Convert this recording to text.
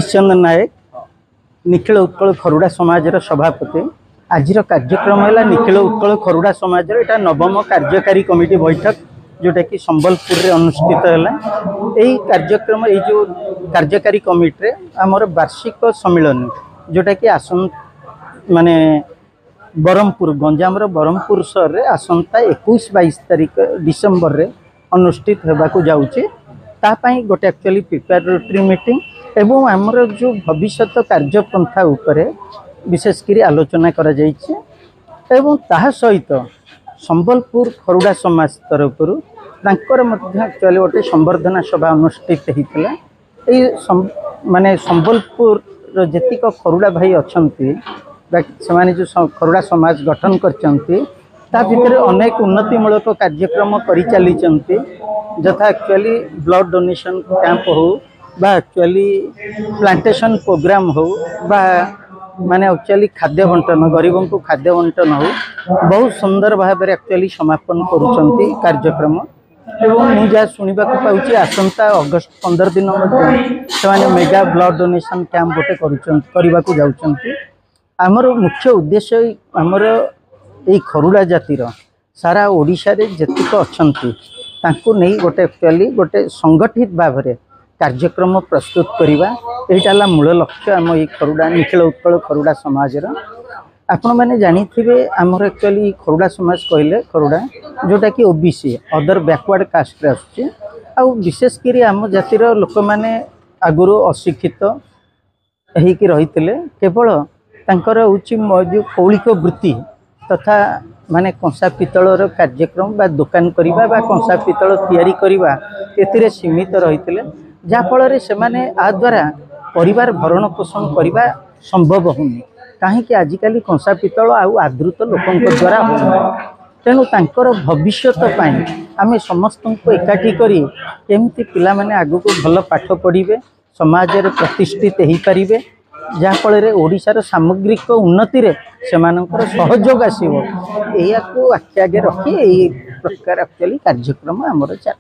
चंद्र नायक निखिल उत्कल खरुड़ा समाज सभापति आज कार्यक्रम है निखिल उत्कल खरुड़ा समाज एटा नवम कार्यकारी कमिटी बैठक जोटा कि संबलपुर रे अनुष्ठित है। यही कार्यक्रम ये जो कार्यकारी कमिटी आमर वार्षिक सम्मिलन जोटा कि आसन माने बरहमपुर गंजाम बरहमपुर सहर रे आसंता 21-22 तारीख डिसेम्बर रे अनुष्ठित होगाकू जाउची तापाई गोटे एक्चुअली प्रिपेरेटरी मीटिंग एवं आमर जो भविष्यत कार्यपंथा उपरे विशेषकर आलोचना करा जायछि एवं ताहा सहित संबलपुर खरुड़ा समाज तरफ एक्चुअली गोटे संवर्धना सभा अनुष्ठित होता माने संबलपुर जेतिक खरुड़ा भाई अच्छी से जो खरुड़ा समाज गठन करते अनेक उन्नतिमूलक कार्यक्रम कर चली जथा एक्चुअली ब्लड डोनेशन कैंप हो बा एक्चुअली प्लांटेशन प्रोग्राम हो बा माने एक्चुअली खाद्य बंटन गरीबों को खाद्य बंटन हो बहुत सुंदर भाव में एक्चुअली समापन करुँच कार्यक्रम एवं मुझे शुणा पाँच आसंता अगस्ट 15 दिन से मेगा ब्लड डोनेशन कैंप गोटे करने जाऊँच आमर मुख्य उद्देश्य आमर ये खरुड़ा जातिर सारा ओडिशा रे जेतिक अच्छी नहीं गोटे एक्चुअली गोटे संगठित भाव में कार्यक्रम प्रस्तुत करवा यहाँ मूल लक्ष्य आम ये खरुड़ा निखिल उत्कल खरुड़ा समाज आपण मैंने जानी आमर एक्चुअली खरुड़ा समाज कहले खरुड़ा जोटा कि ओबीसी अदर बैकवर्ड कास्ट आसुचे विशेषकर आम जातिर लोक मैंने आगुरी अशिक्षित होकर रही केवल तांकर जो कौलिक वृत्ति तथा माने कंसा पितलर कार्यक्रम बा दुकान करवा बा कंसा पितल तैयारी करवा एथिरे सीमित रही जाफल से माने आ द्वारा परिवार भरण पोषण करवा संभव होनी कहीं आजिकल कंसा पितल आदृत लोकों द्वारा हो तेणु तांकर भविष्यत आम समस्त को एकाठी करी केमती पिला माने आगु को भल पाठ पढ़े समाज रे प्रतिष्ठित हो पारे जहाँफल ओडिशार सामग्रिक उन्नति रे सेमानंकर सहयोग आसीबो एया को आखि आगे रखी एई प्रकार एक्चुअली कार्यक्रम आमर चल।